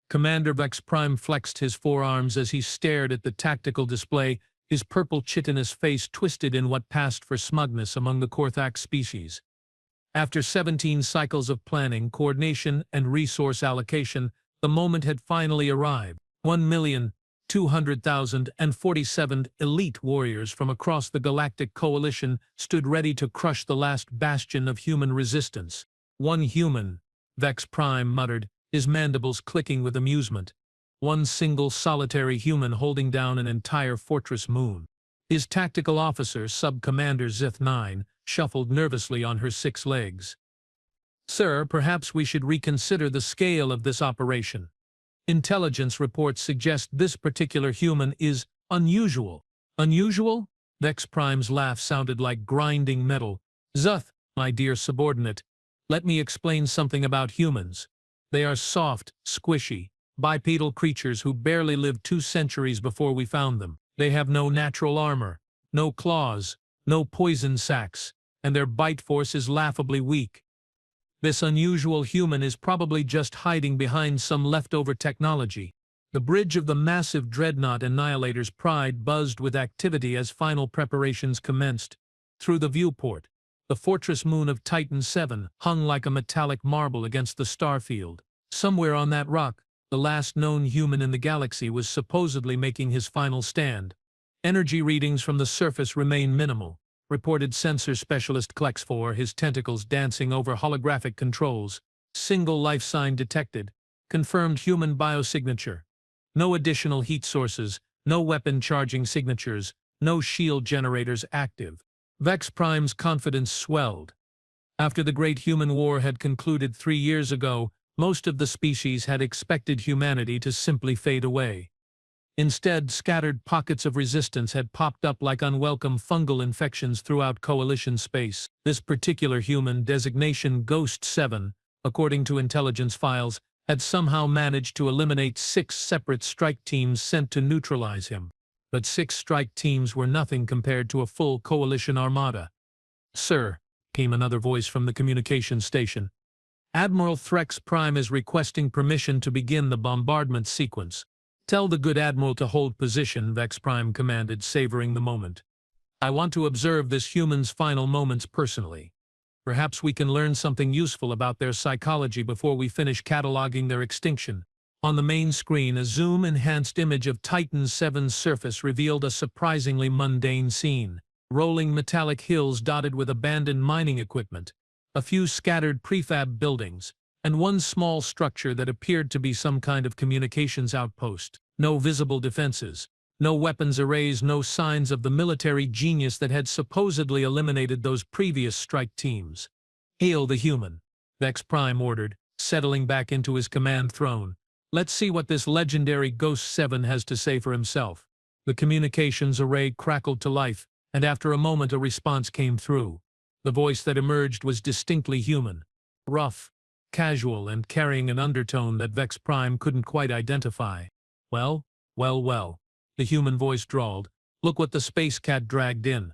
Commander Vex Prime flexed his forearms as he stared at the tactical display, his purple chitinous face twisted in what passed for smugness among the Korthak species. After 17 cycles of planning, coordination, and resource allocation, the moment had finally arrived. 1,200,047 elite warriors from across the Galactic Coalition stood ready to crush the last bastion of human resistance. One human, Vex Prime muttered, his mandibles clicking with amusement. One single solitary human holding down an entire fortress moon. His tactical officer, Sub-Commander Zith-9, shuffled nervously on her 6 legs. "Sir, perhaps we should reconsider the scale of this operation. Intelligence reports suggest this particular human is unusual." "Unusual?" Vex Prime's laugh sounded like grinding metal. "Zuth, my dear subordinate, let me explain something about humans. They are soft, squishy, bipedal creatures who barely lived 2 centuries before we found them. They have no natural armor, no claws, no poison sacs, and their bite force is laughably weak. This unusual human is probably just hiding behind some leftover technology." The bridge of the massive dreadnought Annihilator's Pride buzzed with activity as final preparations commenced. Through the viewport, the fortress moon of Titan 7 hung like a metallic marble against the starfield. Somewhere on that rock, the last known human in the galaxy was supposedly making his final stand. Energy readings from the surface remain minimal, reported sensor specialist Klexfor, his tentacles dancing over holographic controls. Single life sign detected. Confirmed human biosignature. No additional heat sources, no weapon charging signatures, no shield generators active. Vex Prime's confidence swelled. After the Great Human War had concluded 3 years ago, most of the species had expected humanity to simply fade away. Instead, scattered pockets of resistance had popped up like unwelcome fungal infections throughout Coalition space. This particular human, designation Ghost 7, according to intelligence files, had somehow managed to eliminate 6 separate strike teams sent to neutralize him. But 6 strike teams were nothing compared to a full Coalition armada. "Sir," came another voice from the communications station. "Admiral Threx Prime is requesting permission to begin the bombardment sequence." "Tell the good Admiral to hold position," Vex Prime commanded, savoring the moment. "I want to observe this human's final moments personally. Perhaps we can learn something useful about their psychology before we finish cataloging their extinction." On the main screen, a zoom-enhanced image of Titan 7's surface revealed a surprisingly mundane scene. Rolling metallic hills dotted with abandoned mining equipment, a few scattered prefab buildings, and one small structure that appeared to be some kind of communications outpost. No visible defenses, no weapons arrays, no signs of the military genius that had supposedly eliminated those previous strike teams. "Hail the human," Vex Prime ordered, settling back into his command throne. "Let's see what this legendary Ghost 7 has to say for himself." The communications array crackled to life, and after a moment a response came through. The voice that emerged was distinctly human, rough, casual, and carrying an undertone that Vex Prime couldn't quite identify. "Well, well, well," the human voice drawled. "Look what the space cat dragged in.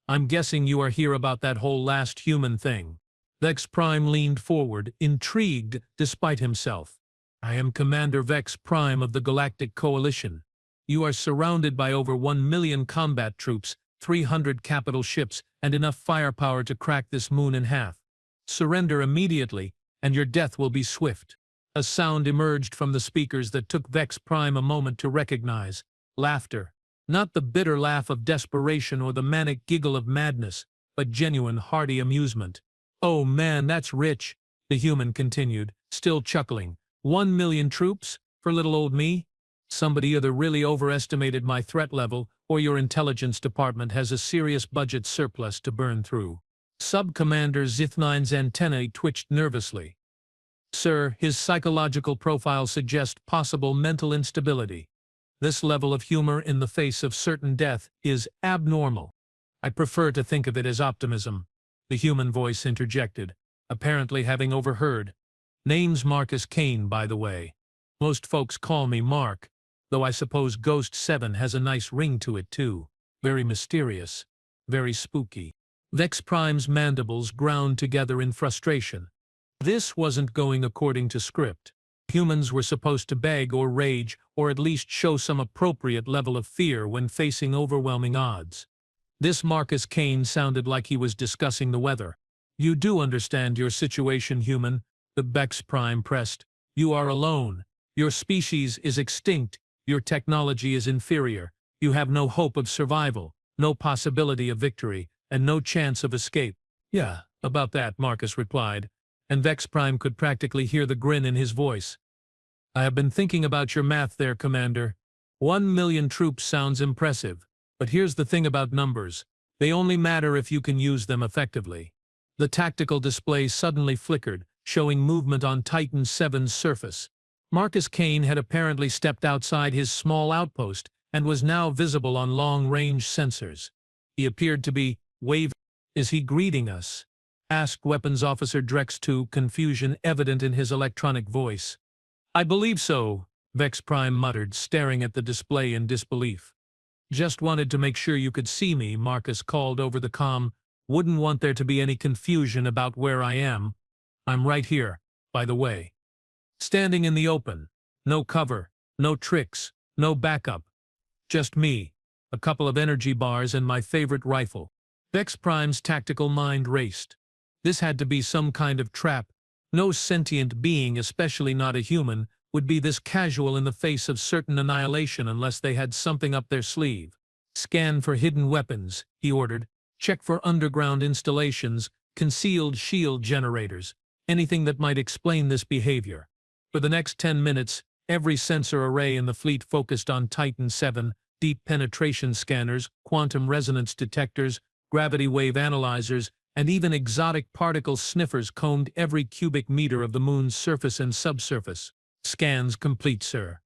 I'm guessing you are here about that whole last human thing." Vex Prime leaned forward, intrigued despite himself. "I am Commander Vex Prime of the Galactic Coalition. You are surrounded by over 1 million combat troops, 300 capital ships, and enough firepower to crack this moon in half. Surrender immediately, and your death will be swift." A sound emerged from the speakers that took Vex Prime a moment to recognize. Laughter. Not the bitter laugh of desperation or the manic giggle of madness, but genuine, hearty amusement. "Oh man, that's rich," the human continued, still chuckling. 1 million troops? For little old me? Somebody either really overestimated my threat level, or your intelligence department has a serious budget surplus to burn through. Sub-Commander Zith-9's antennae twitched nervously. "Sir, his psychological profile suggests possible mental instability. This level of humor in the face of certain death is abnormal." "I prefer to think of it as optimism," the human voice interjected, apparently having overheard. "Name's Marcus Kane, by the way. Most folks call me Mark, though I suppose Ghost 7 has a nice ring to it too. Very mysterious, very spooky." Vex Prime's mandibles ground together in frustration. This wasn't going according to script. Humans were supposed to beg or rage, or at least show some appropriate level of fear when facing overwhelming odds. This Marcus Kane sounded like he was discussing the weather. "You do understand your situation, human," the Bex Prime pressed. "You are alone. Your species is extinct. Your technology is inferior. You have no hope of survival, no possibility of victory, and no chance of escape." "Yeah, about that," Marcus replied, and Vex Prime could practically hear the grin in his voice. "I have been thinking about your math there, Commander. 1,000,000 troops sounds impressive, but here's the thing about numbers. They only matter if you can use them effectively." The tactical display suddenly flickered, showing movement on Titan VII's surface. Marcus Kane had apparently stepped outside his small outpost and was now visible on long-range sensors. He appeared to be waving. "Is he greeting us?" asked Weapons Officer Drex II, confusion evident in his electronic voice. "I believe so," Vex Prime muttered, staring at the display in disbelief. "Just wanted to make sure you could see me," Marcus called over the comm. "Wouldn't want there to be any confusion about where I am. I'm right here, by the way. Standing in the open. No cover, no tricks, no backup. Just me, a couple of energy bars, and my favorite rifle." Vex Prime's tactical mind raced. This had to be some kind of trap. No sentient being, especially not a human, would be this casual in the face of certain annihilation unless they had something up their sleeve. "Scan for hidden weapons," he ordered. "Check for underground installations, concealed shield generators, anything that might explain this behavior." For the next 10 minutes, every sensor array in the fleet focused on Titan VII, deep penetration scanners, quantum resonance detectors, gravity wave analyzers, and even exotic particle sniffers combed every cubic meter of the moon's surface and subsurface. "Scans complete, sir,"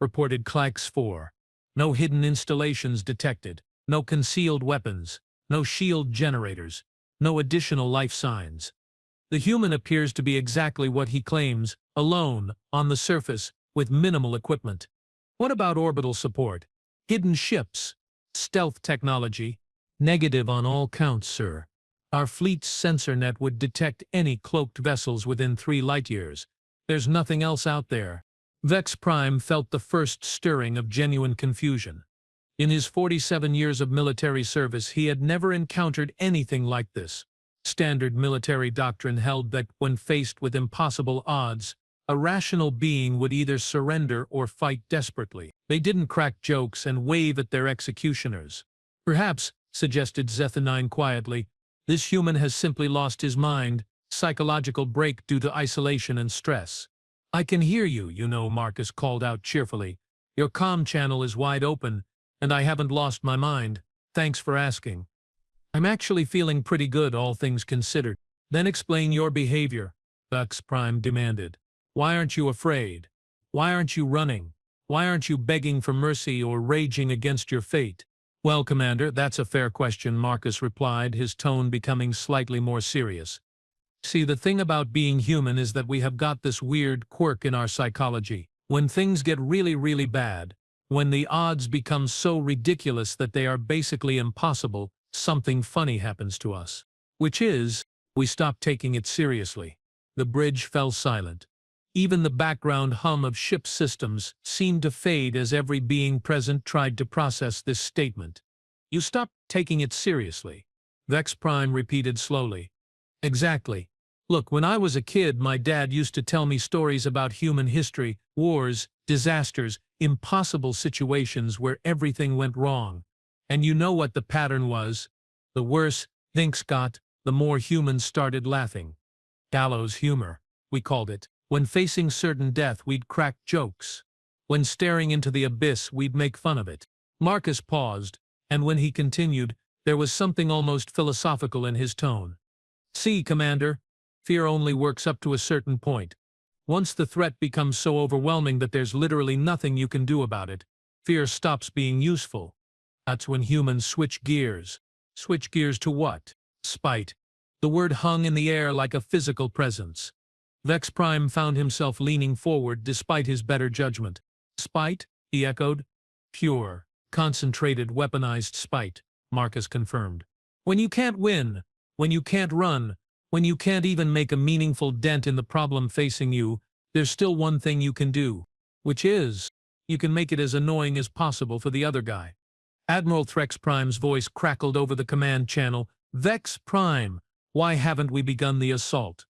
reported Clax 4. "No hidden installations detected, no concealed weapons, no shield generators, no additional life signs. The human appears to be exactly what he claims, alone, on the surface, with minimal equipment." "What about orbital support? Hidden ships? Stealth technology?" "Negative on all counts, sir. Our fleet's sensor net would detect any cloaked vessels within 3 light-years. There's nothing else out there." Vex Prime felt the first stirring of genuine confusion. In his 47 years of military service, he had never encountered anything like this. Standard military doctrine held that when faced with impossible odds, a rational being would either surrender or fight desperately. They didn't crack jokes and wave at their executioners. "Perhaps," suggested Zethanine quietly, "this human has simply lost his mind, psychological break due to isolation and stress." "I can hear you, you know," Marcus called out cheerfully. "Your comm channel is wide open, and I haven't lost my mind. Thanks for asking. I'm actually feeling pretty good, all things considered." "Then explain your behavior," Vex Prime demanded. "Why aren't you afraid? Why aren't you running? Why aren't you begging for mercy or raging against your fate?" "Well, Commander, that's a fair question," Marcus replied, his tone becoming slightly more serious. "See, the thing about being human is that we have got this weird quirk in our psychology. When things get really, really bad, when the odds become so ridiculous that they are basically impossible, something funny happens to us. Which is, we stop taking it seriously." The bridge fell silent. Even the background hum of ship systems seemed to fade as every being present tried to process this statement. "You stop taking it seriously," Vex Prime repeated slowly. "Exactly. Look, when I was a kid, my dad used to tell me stories about human history, wars, disasters, impossible situations where everything went wrong. And you know what the pattern was? The worse things got, the more humans started laughing. Gallows humor, we called it. When facing certain death, we'd crack jokes. When staring into the abyss, we'd make fun of it." Marcus paused, and when he continued, there was something almost philosophical in his tone. "See, Commander, fear only works up to a certain point. Once the threat becomes so overwhelming that there's literally nothing you can do about it, fear stops being useful. That's when humans switch gears." "Switch gears to what?" "Spite." The word hung in the air like a physical presence. Vex Prime found himself leaning forward despite his better judgment. "Spite?" he echoed. "Pure, concentrated, weaponized spite," Marcus confirmed. "When you can't win, when you can't run, when you can't even make a meaningful dent in the problem facing you, there's still one thing you can do, which is, you can make it as annoying as possible for the other guy. Admiral Threx Prime's voice crackled over the command channel. Vex Prime, why haven't we begun the assault?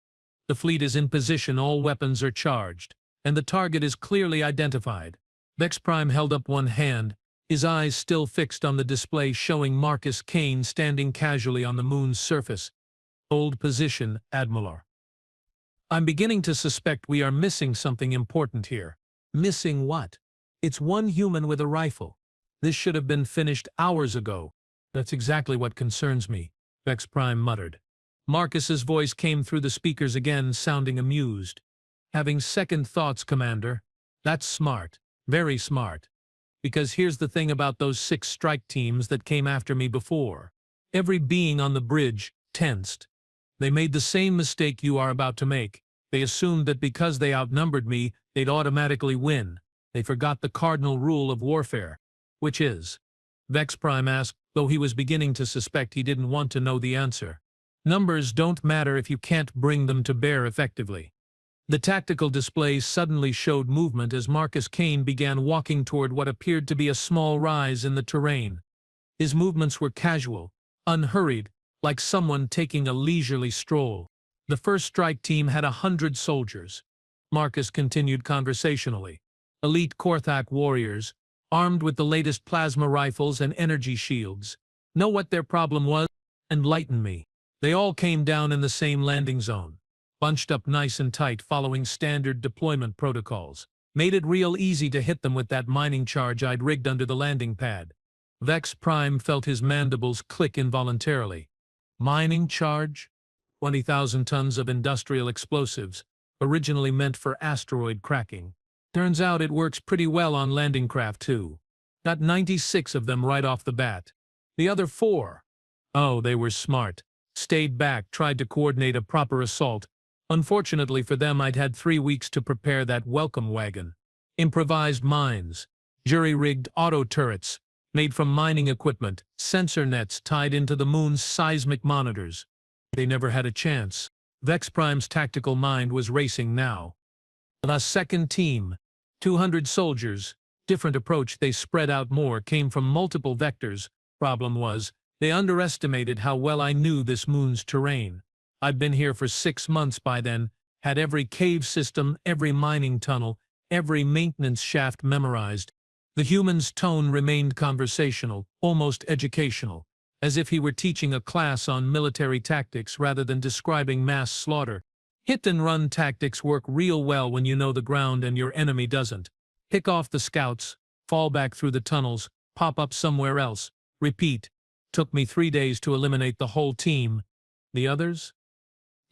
The fleet is in position, all weapons are charged, and the target is clearly identified. Vex Prime held up one hand, his eyes still fixed on the display showing Marcus Kane standing casually on the moon's surface. Hold position, Admiral. I'm beginning to suspect we are missing something important here. Missing what? It's one human with a rifle. This should have been finished hours ago. That's exactly what concerns me, Vex Prime muttered. Marcus's voice came through the speakers again, sounding amused. Having second thoughts, Commander. That's smart. Very smart. Because here's the thing about those 6 strike teams that came after me before. Every being on the bridge tensed. They made the same mistake you are about to make. They assumed that because they outnumbered me, they'd automatically win. They forgot the cardinal rule of warfare. Which is? Vex Prime asked, though he was beginning to suspect he didn't want to know the answer. Numbers don't matter if you can't bring them to bear effectively. The tactical display suddenly showed movement as Marcus Kane began walking toward what appeared to be a small rise in the terrain. His movements were casual, unhurried, like someone taking a leisurely stroll. The first strike team had 100 soldiers. Marcus continued conversationally. Elite Korthak warriors, armed with the latest plasma rifles and energy shields. Know what their problem was? Enlighten me. They all came down in the same landing zone. Bunched up nice and tight following standard deployment protocols. Made it real easy to hit them with that mining charge I'd rigged under the landing pad. Vex Prime felt his mandibles click involuntarily. Mining charge? 20,000 tons of industrial explosives, originally meant for asteroid cracking. Turns out it works pretty well on landing craft too. Got 96 of them right off the bat. The other 4? Oh, they were smart. Stayed back, tried to coordinate a proper assault. Unfortunately for them, I'd had 3 weeks to prepare that welcome wagon. Improvised mines, jury-rigged auto turrets, made from mining equipment, sensor nets tied into the moon's seismic monitors. They never had a chance. Vex Prime's tactical mind was racing now. The second team, 200 soldiers, different approach, they spread out more, came from multiple vectors. Problem was, they underestimated how well I knew this moon's terrain. I'd been here for 6 months by then, had every cave system, every mining tunnel, every maintenance shaft memorized. The human's tone remained conversational, almost educational, as if he were teaching a class on military tactics rather than describing mass slaughter. Hit-and-run tactics work real well when you know the ground and your enemy doesn't. Pick off the scouts, fall back through the tunnels, pop up somewhere else. Repeat. Took me 3 days to eliminate the whole team. The others?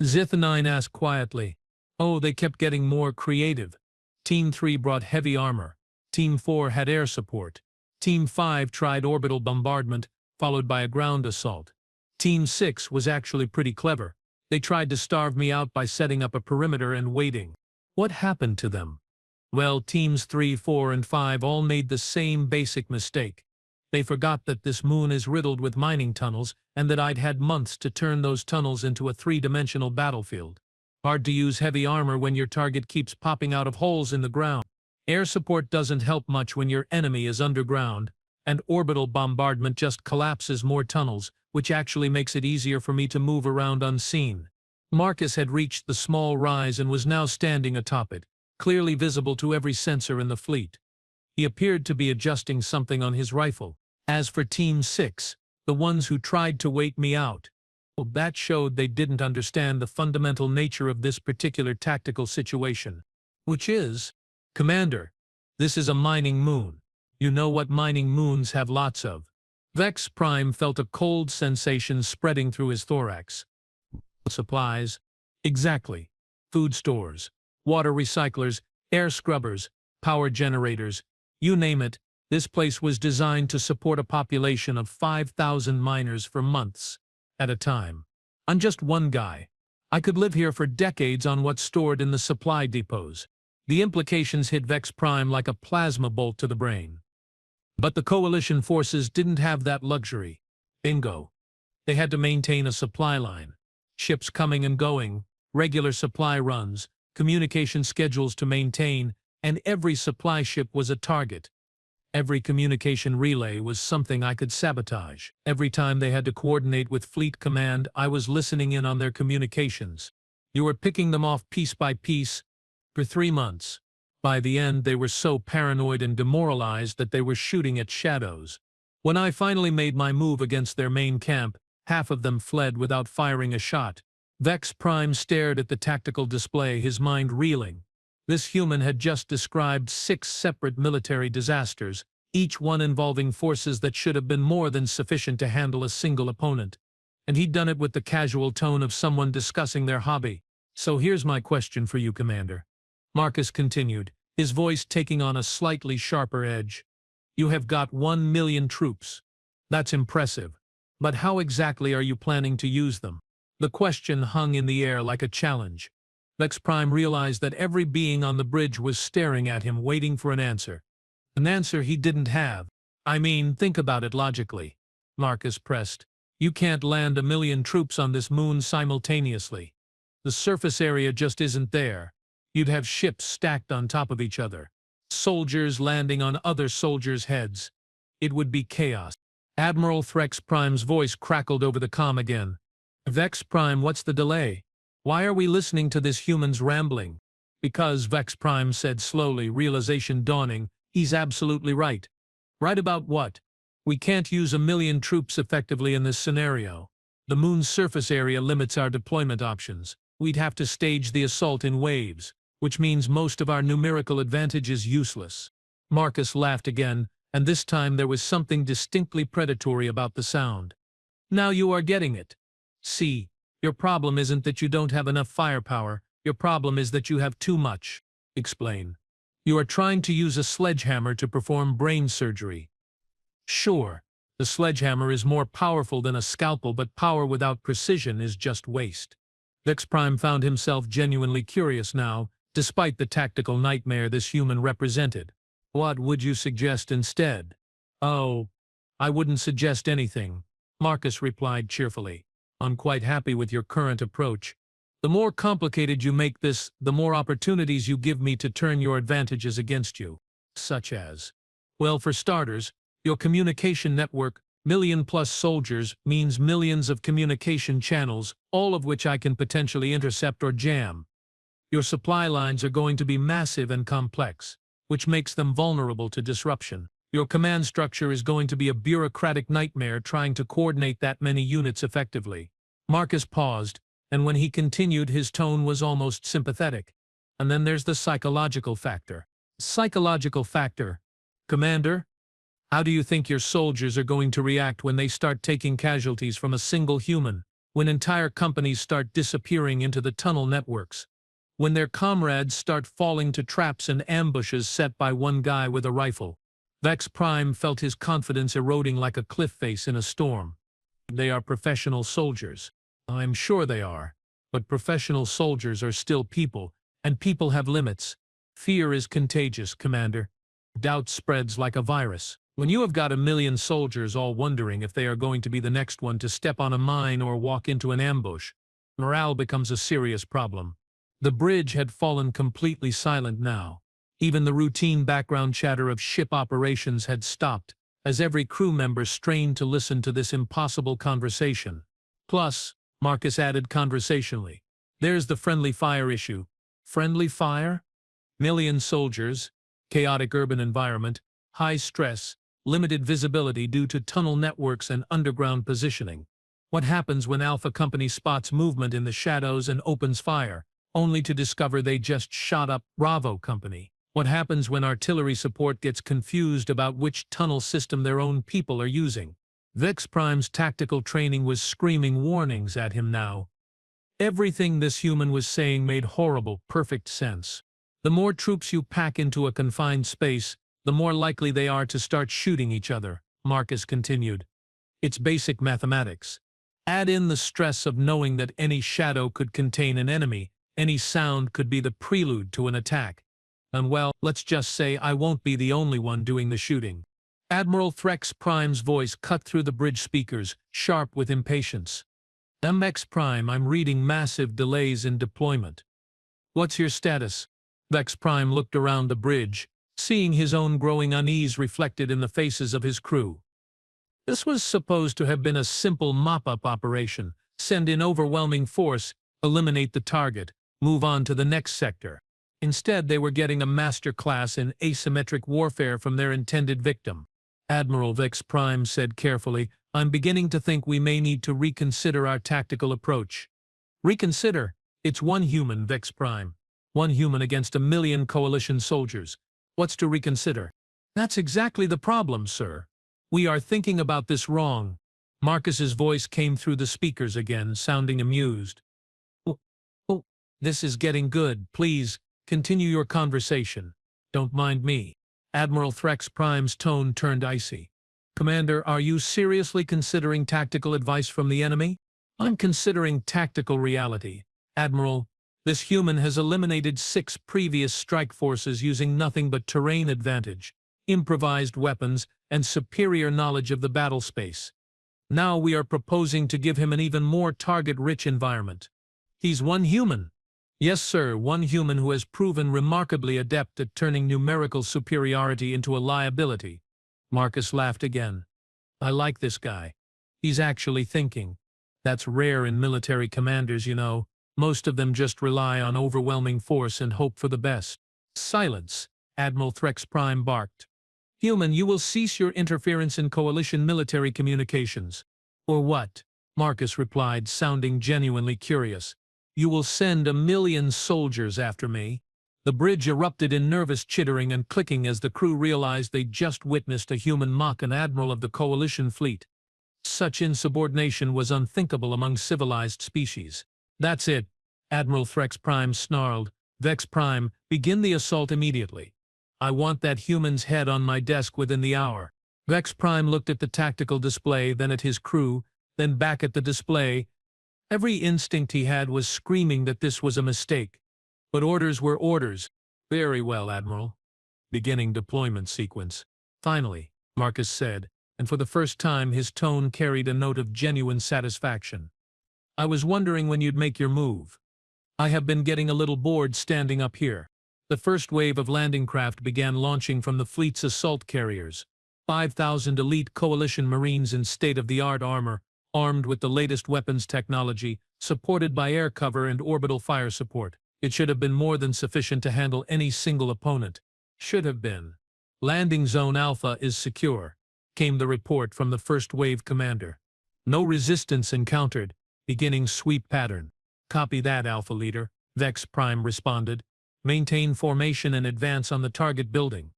Zith9 asked quietly. Oh, they kept getting more creative. Team 3 brought heavy armor. Team 4 had air support. Team 5 tried orbital bombardment, followed by a ground assault. Team 6 was actually pretty clever. They tried to starve me out by setting up a perimeter and waiting. What happened to them? Well, teams 3, 4, and 5 all made the same basic mistake. They forgot that this moon is riddled with mining tunnels and that I'd had months to turn those tunnels into a 3-dimensional battlefield. Hard to use heavy armor when your target keeps popping out of holes in the ground. Air support doesn't help much when your enemy is underground, and orbital bombardment just collapses more tunnels, which actually makes it easier for me to move around unseen. Marcus had reached the small rise and was now standing atop it, clearly visible to every sensor in the fleet. He appeared to be adjusting something on his rifle. As for Team 6, the ones who tried to wait me out, well, that showed they didn't understand the fundamental nature of this particular tactical situation. Which is, Commander, this is a mining moon. You know what mining moons have lots of. Vex Prime felt a cold sensation spreading through his thorax. Supplies? Exactly. Food stores, water recyclers, air scrubbers, power generators, you name it. This place was designed to support a population of 5,000 miners for months at a time. I'm just one guy. I could live here for decades on what's stored in the supply depots. The implications hit Vex Prime like a plasma bolt to the brain. But the coalition forces didn't have that luxury. Bingo. They had to maintain a supply line. Ships coming and going, regular supply runs, communication schedules to maintain, and every supply ship was a target. Every communication relay was something I could sabotage. Every time they had to coordinate with Fleet Command, I was listening in on their communications. You were picking them off piece by piece for 3 months. By the end, they were so paranoid and demoralized that they were shooting at shadows. When I finally made my move against their main camp, half of them fled without firing a shot. Vex Prime stared at the tactical display, his mind reeling. This human had just described 6 separate military disasters, each one involving forces that should have been more than sufficient to handle a single opponent. And he'd done it with the casual tone of someone discussing their hobby. So here's my question for you, Commander. Marcus continued, his voice taking on a slightly sharper edge. You have got 1 million troops. That's impressive. But how exactly are you planning to use them? The question hung in the air like a challenge. Vex Prime realized that every being on the bridge was staring at him, waiting for an answer. An answer he didn't have. I mean, think about it logically. Marcus pressed. You can't land 1 million troops on this moon simultaneously. The surface area just isn't there. You'd have ships stacked on top of each other. Soldiers landing on other soldiers' heads. It would be chaos. Admiral Vex Prime's voice crackled over the comm again. Vex Prime, what's the delay? Why are we listening to this human's rambling? Because, Vex Prime said slowly, realization dawning, he's absolutely right. Right about what? We can't use 1 million troops effectively in this scenario. The moon's surface area limits our deployment options. We'd have to stage the assault in waves, which means most of our numerical advantage is useless. Marcus laughed again, and this time there was something distinctly predatory about the sound. Now you are getting it. See, your problem isn't that you don't have enough firepower, your problem is that you have too much. Explain. You are trying to use a sledgehammer to perform brain surgery. Sure, the sledgehammer is more powerful than a scalpel, but power without precision is just waste. Vex Prime found himself genuinely curious now, despite the tactical nightmare this human represented. What would you suggest instead? Oh, I wouldn't suggest anything, Marcus replied cheerfully. I'm quite happy with your current approach. The more complicated you make this, the more opportunities you give me to turn your advantages against you. Such as? Well, for starters, your communication network, 1 million+ soldiers, means millions of communication channels, all of which I can potentially intercept or jam. Your supply lines are going to be massive and complex, which makes them vulnerable to disruption. Your command structure is going to be a bureaucratic nightmare trying to coordinate that many units effectively. Marcus paused, and when he continued, his tone was almost sympathetic. And then there's the psychological factor. Psychological factor. Commander, how do you think your soldiers are going to react when they start taking casualties from a single human, when entire companies start disappearing into the tunnel networks, when their comrades start falling to traps and ambushes set by one guy with a rifle? Vex Prime felt his confidence eroding like a cliff face in a storm. They are professional soldiers. I'm sure they are. But professional soldiers are still people, and people have limits. Fear is contagious, Commander. Doubt spreads like a virus. When you have got 1 million soldiers all wondering if they are going to be the next one to step on a mine or walk into an ambush, morale becomes a serious problem. The bridge had fallen completely silent now. Even the routine background chatter of ship operations had stopped, as every crew member strained to listen to this impossible conversation. Plus, Marcus added conversationally, there's the friendly fire issue. Friendly fire? 1 million soldiers, chaotic urban environment, high stress, limited visibility due to tunnel networks and underground positioning. What happens when Alpha Company spots movement in the shadows and opens fire, only to discover they just shot up Bravo Company? What happens when artillery support gets confused about which tunnel system their own people are using? Vex Prime's tactical training was screaming warnings at him now. Everything this human was saying made horrible, perfect sense. The more troops you pack into a confined space, the more likely they are to start shooting each other, Marcus continued. It's basic mathematics. Add in the stress of knowing that any shadow could contain an enemy, any sound could be the prelude to an attack. And well, let's just say I won't be the only one doing the shooting. Admiral Vex Prime's voice cut through the bridge speakers, sharp with impatience. MX Prime, I'm reading massive delays in deployment. What's your status? Vex Prime looked around the bridge, seeing his own growing unease reflected in the faces of his crew. This was supposed to have been a simple mop-up operation. Send in overwhelming force, eliminate the target, move on to the next sector. Instead, they were getting a master class in asymmetric warfare from their intended victim. Admiral Vex Prime said carefully, I'm beginning to think we may need to reconsider our tactical approach. Reconsider? It's one human, Vex Prime. One human against 1,000,000 coalition soldiers. What's to reconsider? That's exactly the problem, sir. We are thinking about this wrong. Marcus's voice came through the speakers again, sounding amused. Oh, this is getting good. Please, continue your conversation. Don't mind me. Admiral Vex Prime's tone turned icy. Commander, are you seriously considering tactical advice from the enemy? I'm considering tactical reality. Admiral, this human has eliminated 6 previous strike forces using nothing but terrain advantage, improvised weapons, and superior knowledge of the battle space. Now we are proposing to give him an even more target-rich environment. He's one human. Yes, sir, one human who has proven remarkably adept at turning numerical superiority into a liability. Marcus laughed again. I like this guy. He's actually thinking. That's rare in military commanders, you know. Most of them just rely on overwhelming force and hope for the best. Silence, Admiral Vex Prime barked. Human, you will cease your interference in coalition military communications. Or what? Marcus replied, sounding genuinely curious. You will send 1,000,000 soldiers after me? The bridge erupted in nervous chittering and clicking as the crew realized they'd just witnessed a human mock an admiral of the coalition fleet. Such insubordination was unthinkable among civilized species. That's it, Admiral Vex Prime snarled. Vex Prime, begin the assault immediately. I want that human's head on my desk within the hour. Vex Prime looked at the tactical display, then at his crew, then back at the display. Every instinct he had was screaming that this was a mistake. But orders were orders. Very well, Admiral. Beginning deployment sequence. Finally, Marcus said, and for the first time his tone carried a note of genuine satisfaction. I was wondering when you'd make your move. I have been getting a little bored standing up here. The first wave of landing craft began launching from the fleet's assault carriers. 5,000 elite coalition Marines in state-of-the-art armor, armed with the latest weapons technology, supported by air cover and orbital fire support. It should have been more than sufficient to handle any single opponent. Should have been. Landing Zone Alpha is secure, came the report from the first wave commander. No resistance encountered. Beginning sweep pattern. Copy that, Alpha Leader, Vex Prime responded. Maintain formation and advance on the target building.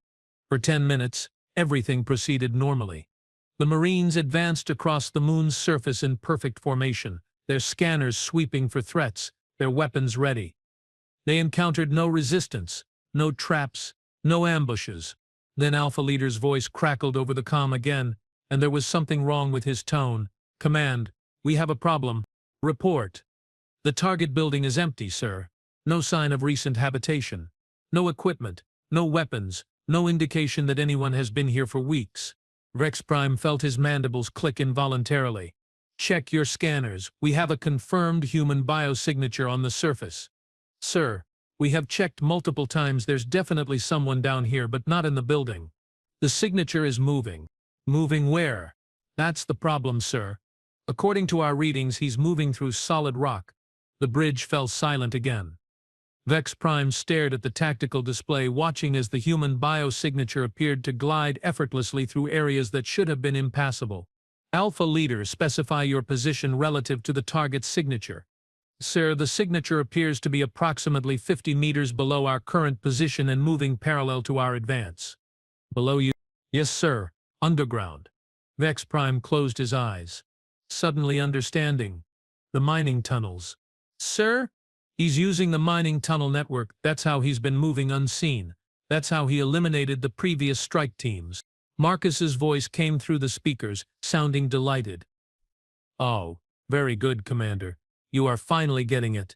For 10 minutes, everything proceeded normally. The Marines advanced across the moon's surface in perfect formation, their scanners sweeping for threats, their weapons ready. They encountered no resistance, no traps, no ambushes. Then Alpha Leader's voice crackled over the comm again, and there was something wrong with his tone. Command, we have a problem. Report. The target building is empty, sir. No sign of recent habitation. No equipment, no weapons, no indication that anyone has been here for weeks. Vex Prime felt his mandibles click involuntarily. Check your scanners. We have a confirmed human biosignature on the surface. Sir, we have checked multiple times. There's definitely someone down here, but not in the building. The signature is moving. Moving where? That's the problem, sir. According to our readings, he's moving through solid rock. The bridge fell silent again. Vex Prime stared at the tactical display, watching as the human biosignature appeared to glide effortlessly through areas that should have been impassable. Alpha Leader, specify your position relative to the target's signature. Sir, the signature appears to be approximately 50 meters below our current position and moving parallel to our advance. Below you? Yes, sir. Underground. Vex Prime closed his eyes, suddenly understanding. The mining tunnels. Sir? He's using the mining tunnel network. That's how he's been moving unseen. That's how he eliminated the previous strike teams. Marcus's voice came through the speakers, sounding delighted. Oh, very good, Commander. You are finally getting it.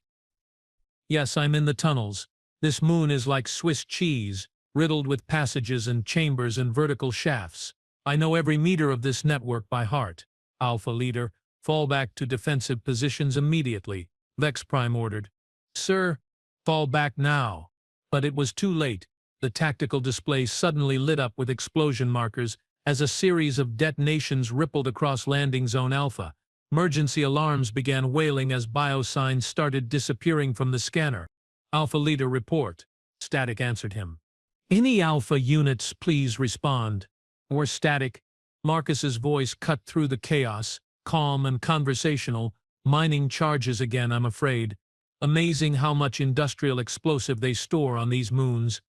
Yes, I'm in the tunnels. This moon is like Swiss cheese, riddled with passages and chambers and vertical shafts. I know every meter of this network by heart. Alpha Leader, fall back to defensive positions immediately, Vex Prime ordered. Sir, Fall back now. But it was too late. The tactical display suddenly lit up with explosion markers as a series of detonations rippled across landing zone Alpha. Emergency alarms began wailing as biosigns started disappearing from the scanner. Alpha Leader, report. Static answered him. Any Alpha units, please respond. Or static. Marcus's voice cut through the chaos, calm and conversational. Mining charges again, I'm afraid. Amazing how much industrial explosive they store on these moons.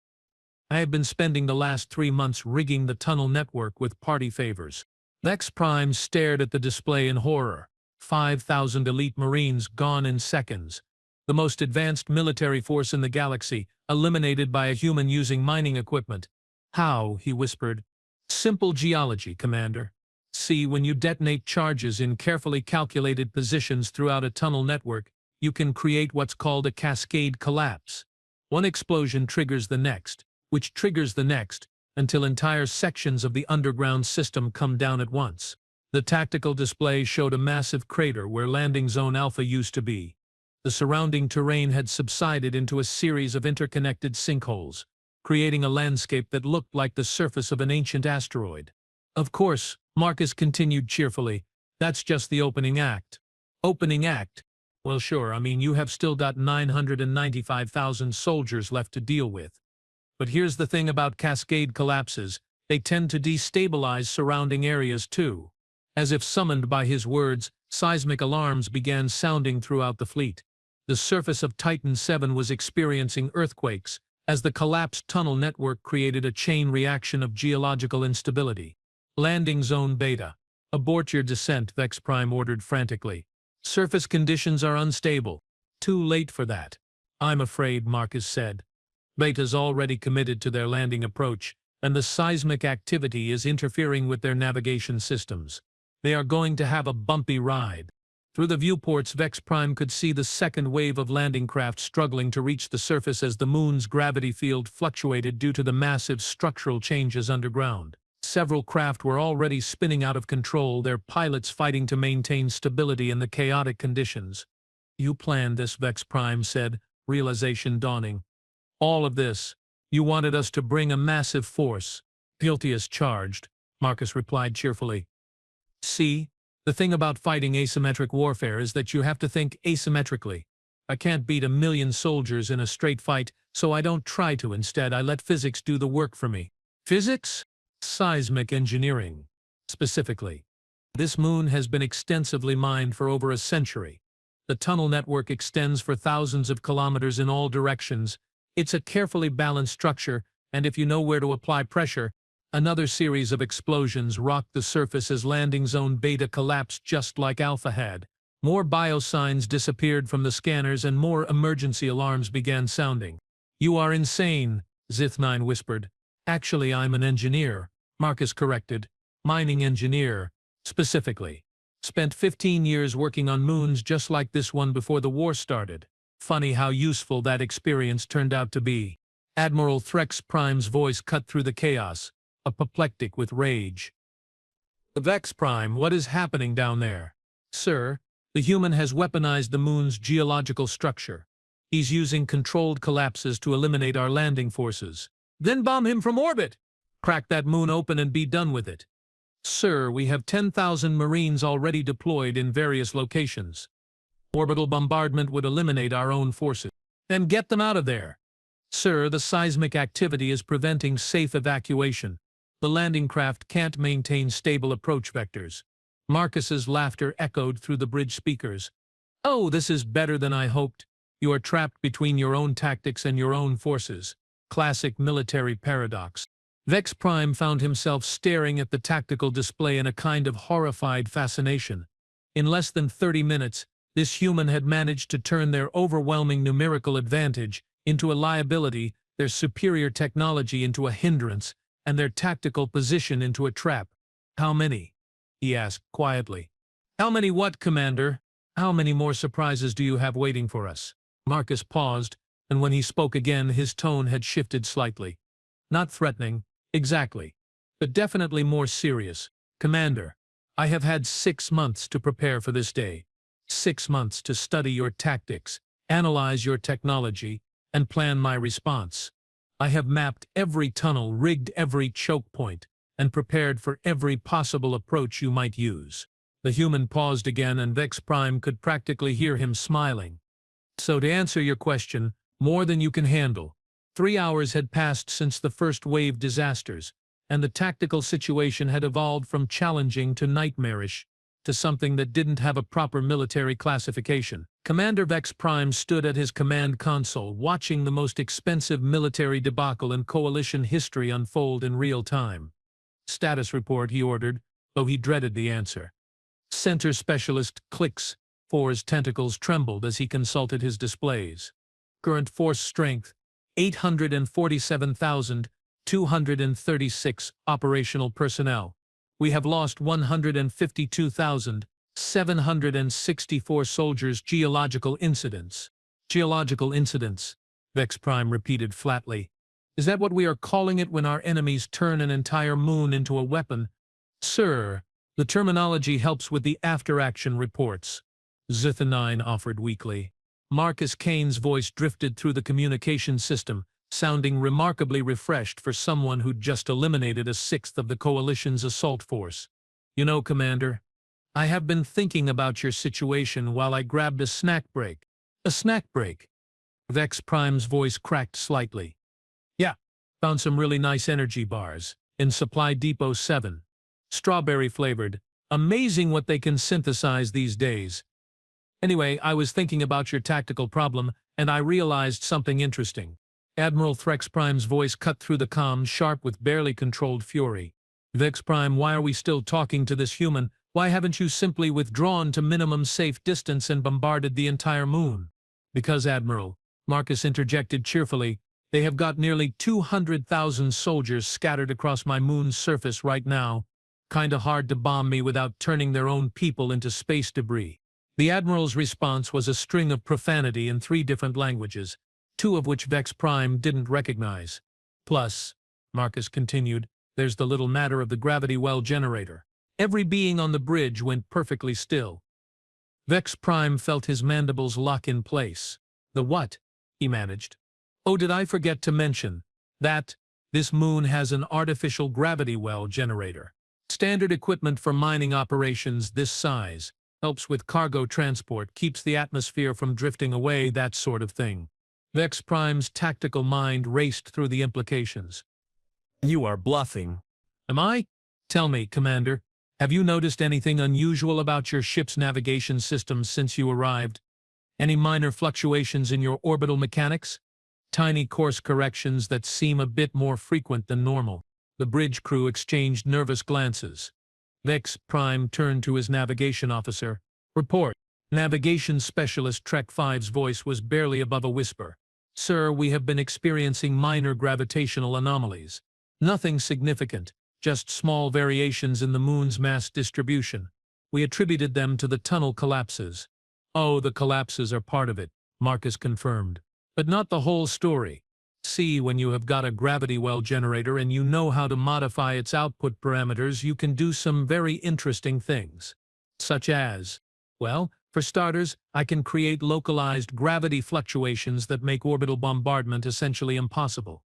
I have been spending the last 3 months rigging the tunnel network with party favors. Vex Prime stared at the display in horror. 5,000 elite Marines gone in seconds. The most advanced military force in the galaxy, eliminated by a human using mining equipment. How, he whispered. Simple geology, Commander. See, when you detonate charges in carefully calculated positions throughout a tunnel network, you can create what's called a cascade collapse. One explosion triggers the next, which triggers the next, until entire sections of the underground system come down at once. The tactical display showed a massive crater where landing zone Alpha used to be. The surrounding terrain had subsided into a series of interconnected sinkholes, creating a landscape that looked like the surface of an ancient asteroid. Of course, Marcus continued cheerfully, that's just the opening act. Opening act? Well, sure, I mean, you have still got 995,000 soldiers left to deal with. But here's the thing about cascade collapses, they tend to destabilize surrounding areas too. As if summoned by his words, seismic alarms began sounding throughout the fleet. The surface of Titan 7 was experiencing earthquakes, as the collapsed tunnel network created a chain reaction of geological instability. Landing Zone Beta. Abort your descent, Vex Prime ordered frantically. Surface conditions are unstable. Too late for that. I'm afraid, Marcus said. Beta's already committed to their landing approach, and the seismic activity is interfering with their navigation systems. They are going to have a bumpy ride. Through the viewports, Vex Prime could see the second wave of landing craft struggling to reach the surface as the moon's gravity field fluctuated due to the massive structural changes underground. Several craft were already spinning out of control, their pilots fighting to maintain stability in the chaotic conditions. You planned this, Vex Prime said, realization dawning. All of this. You wanted us to bring a massive force. Guilty as charged, Marcus replied cheerfully. See, the thing about fighting asymmetric warfare is that you have to think asymmetrically. I can't beat 1,000,000 soldiers in a straight fight, so I don't try to. Instead, I let physics do the work for me. Physics? Seismic engineering, specifically. This moon has been extensively mined for over a century. The tunnel network extends for thousands of kilometers in all directions. It's a carefully balanced structure, and if you know where to apply pressure, another series of explosions rocked the surface as landing zone Beta collapsed just like Alpha had. More biosigns disappeared from the scanners and more emergency alarms began sounding. You are insane, Zith9 whispered. Actually, I'm an engineer, Marcus corrected. Mining engineer, specifically. Spent 15 years working on moons just like this one before the war started. Funny how useful that experience turned out to be. Admiral Threx Prime's voice cut through the chaos, apoplectic with rage. Vex Prime, what is happening down there? Sir, the human has weaponized the moon's geological structure. He's using controlled collapses to eliminate our landing forces. Then bomb him from orbit! Crack that moon open and be done with it. Sir, we have 10,000 Marines already deployed in various locations. Orbital bombardment would eliminate our own forces. Then get them out of there. Sir, the seismic activity is preventing safe evacuation. The landing craft can't maintain stable approach vectors. Marcus's laughter echoed through the bridge speakers. Oh, this is better than I hoped. You are trapped between your own tactics and your own forces. Classic military paradox. Vex Prime found himself staring at the tactical display in a kind of horrified fascination. In less than 30 minutes, this human had managed to turn their overwhelming numerical advantage into a liability, their superior technology into a hindrance, and their tactical position into a trap. How many? He asked quietly. How many what, Commander? How many more surprises do you have waiting for us? Marcus paused, and when he spoke again, his tone had shifted slightly. Not threatening, exactly, but definitely more serious. Commander, I have had 6 months to prepare for this day. 6 months to study your tactics, analyze your technology, and plan my response. I have mapped every tunnel, rigged every choke point, and prepared for every possible approach you might use." The human paused again, and Vex Prime could practically hear him smiling. "So to answer your question, more than you can handle. 3 hours had passed since the first wave disasters, and the tactical situation had evolved from challenging to nightmarish, to something that didn't have a proper military classification." Commander Vex Prime stood at his command console, watching the most expensive military debacle in Coalition history unfold in real time. "Status report," he ordered, though he dreaded the answer. Center Specialist clicks. Four's tentacles trembled as he consulted his displays. "Current force strength, 847,236 operational personnel. We have lost 152,764 soldiers. Geological incidents." "Geological incidents," Vex Prime repeated flatly. "Is that what we are calling it when our enemies turn an entire moon into a weapon?" "Sir, the terminology helps with the after-action reports," Zithanine offered weakly. Marcus Kane's voice drifted through the communication system, sounding remarkably refreshed for someone who'd just eliminated a sixth of the Coalition's assault force. "You know, Commander, I have been thinking about your situation while I grabbed a snack break." "A snack break?" Vex Prime's voice cracked slightly. "Yeah, found some really nice energy bars in Supply Depot 7. Strawberry flavored. Amazing what they can synthesize these days. Anyway, I was thinking about your tactical problem, and I realized something interesting." Admiral Vex Prime's voice cut through the comms, sharp with barely controlled fury. "Vex Prime, why are we still talking to this human? Why haven't you simply withdrawn to minimum safe distance and bombarded the entire moon?" "Because, Admiral," Marcus interjected cheerfully, "they have got nearly 200,000 soldiers scattered across my moon's surface right now. Kinda hard to bomb me without turning their own people into space debris." The Admiral's response was a string of profanity in 3 different languages, 2 of which Vex Prime didn't recognize. "Plus," Marcus continued, "there's the little matter of the gravity well generator." Every being on the bridge went perfectly still. Vex Prime felt his mandibles lock in place. "The what?" he managed. "Oh, did I forget to mention that this moon has an artificial gravity well generator. Standard equipment for mining operations this size. Helps with cargo transport, keeps the atmosphere from drifting away, that sort of thing." Vex Prime's tactical mind raced through the implications. "You are bluffing." "Am I? Tell me, Commander, have you noticed anything unusual about your ship's navigation systems since you arrived? Any minor fluctuations in your orbital mechanics? Tiny course corrections that seem a bit more frequent than normal?" The bridge crew exchanged nervous glances. Vex Prime turned to his navigation officer. "Report." Navigation Specialist Trek 5's voice was barely above a whisper. "Sir, we have been experiencing minor gravitational anomalies. Nothing significant, just small variations in the moon's mass distribution. We attributed them to the tunnel collapses." "Oh, the collapses are part of it," Marcus confirmed. "But not the whole story. See, when you have got a gravity well generator and you know how to modify its output parameters, you can do some very interesting things. Such as, well, for starters, I can create localized gravity fluctuations that make orbital bombardment essentially impossible.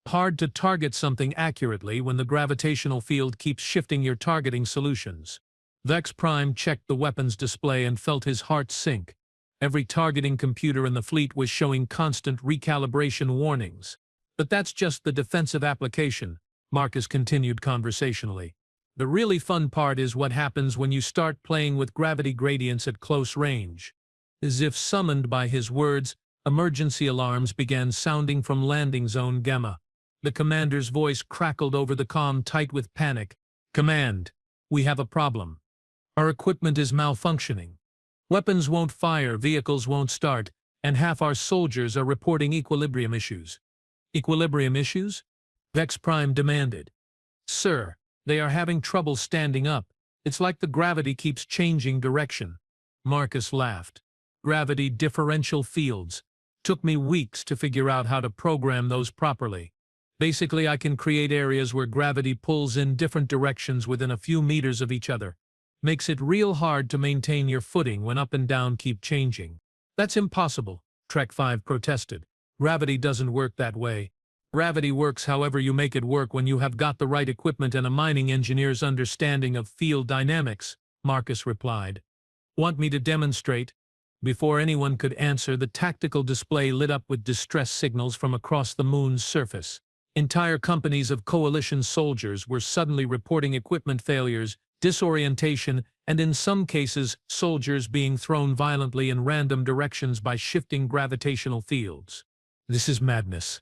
Hard to target something accurately when the gravitational field keeps shifting your targeting solutions." Vex Prime checked the weapons display and felt his heart sink. Every targeting computer in the fleet was showing constant recalibration warnings. "But that's just the defensive application," Marcus continued conversationally. "The really fun part is what happens when you start playing with gravity gradients at close range." As if summoned by his words, emergency alarms began sounding from landing zone Gamma. The commander's voice crackled over the comm, tight with panic. "Command, we have a problem. Our equipment is malfunctioning. Weapons won't fire, vehicles won't start, and half our soldiers are reporting equilibrium issues." "Equilibrium issues?" Vex Prime demanded. "Sir, they are having trouble standing up. It's like the gravity keeps changing direction." Marcus laughed. "Gravity differential fields. Took me weeks to figure out how to program those properly. Basically, I can create areas where gravity pulls in different directions within a few meters of each other. Makes it real hard to maintain your footing when up and down keep changing." "That's impossible," Trek 5 protested. Gravity doesn't work that way. Gravity works however you make it work when you have got the right equipment and a mining engineer's understanding of field dynamics, Marcus replied. Want me to demonstrate? Before anyone could answer, the tactical display lit up with distress signals from across the moon's surface. Entire companies of coalition soldiers were suddenly reporting equipment failures, disorientation, and in some cases, soldiers being thrown violently in random directions by shifting gravitational fields. This is madness.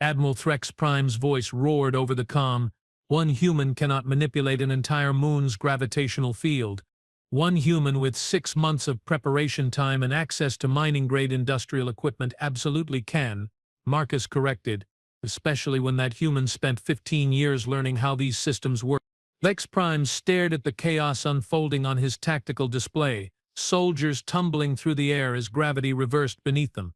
Admiral Threx Prime's voice roared over the comm. One human cannot manipulate an entire moon's gravitational field. One human with 6 months of preparation time and access to mining-grade industrial equipment absolutely can, Marcus corrected, especially when that human spent 15 years learning how these systems work. Vex Prime stared at the chaos unfolding on his tactical display, soldiers tumbling through the air as gravity reversed beneath them,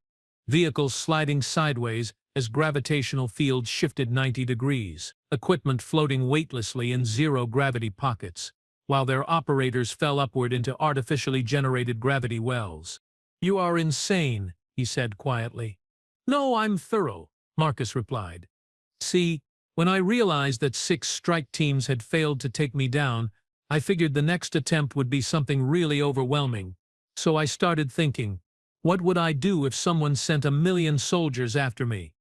vehicles sliding sideways as gravitational fields shifted 90 degrees, equipment floating weightlessly in zero-gravity pockets, while their operators fell upward into artificially generated gravity wells. "You are insane," he said quietly. "No, I'm thorough," Marcus replied. "See, when I realized that 6 strike teams had failed to take me down, I figured the next attempt would be something really overwhelming. So I started thinking, what would I do if someone sent 1,000,000 soldiers after me?